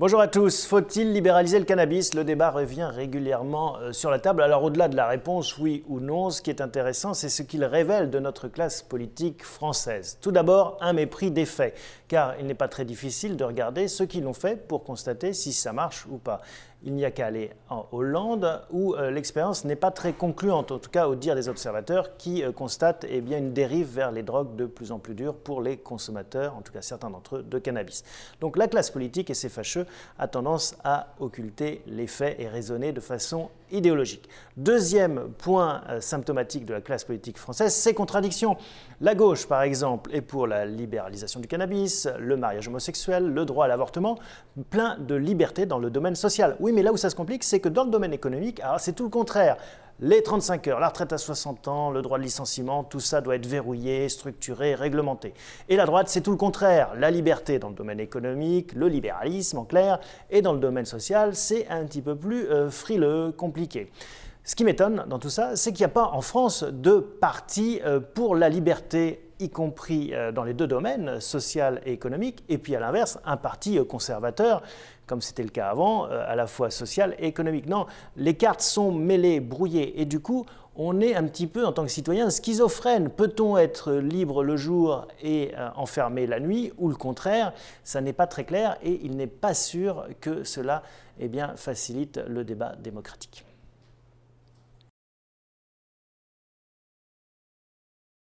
Bonjour à tous. Faut-il libéraliser le cannabis? Le débat revient régulièrement sur la table. Alors au-delà de la réponse oui ou non, ce qui est intéressant, c'est ce qu'il révèle de notre classe politique française. Tout d'abord, un mépris des faits, car il n'est pas très difficile de regarder ceux qui l'ont fait pour constater si ça marche ou pas. Il n'y a qu'à aller en Hollande où l'expérience n'est pas très concluante, en tout cas au dire des observateurs qui constatent une dérive vers les drogues de plus en plus dures pour les consommateurs, en tout cas certains d'entre eux, de cannabis. Donc la classe politique, et c'est fâcheux, a tendance à occulter les faits et raisonner de façon idéologique. Deuxième point symptomatique de la classe politique française, ses contradictions. La gauche, par exemple, est pour la libéralisation du cannabis, le mariage homosexuel, le droit à l'avortement, plein de liberté dans le domaine social. Oui, mais là où ça se complique, c'est que dans le domaine économique, c'est tout le contraire. Les 35 heures, la retraite à 60 ans, le droit de licenciement, tout ça doit être verrouillé, structuré, réglementé. Et la droite, c'est tout le contraire. La liberté dans le domaine économique, le libéralisme en clair, et dans le domaine social, c'est un petit peu plus frileux, compliqué. Ce qui m'étonne dans tout ça, c'est qu'il n'y a pas en France de parti pour la liberté, y compris dans les deux domaines, social et économique, et puis à l'inverse, un parti conservateur, comme c'était le cas avant, à la fois social et économique. Non, les cartes sont mêlées, brouillées, et du coup, on est un petit peu, en tant que citoyen, schizophrène. Peut-on être libre le jour et enfermé la nuit, ou le contraire? Ça n'est pas très clair, et il n'est pas sûr que cela facilite le débat démocratique.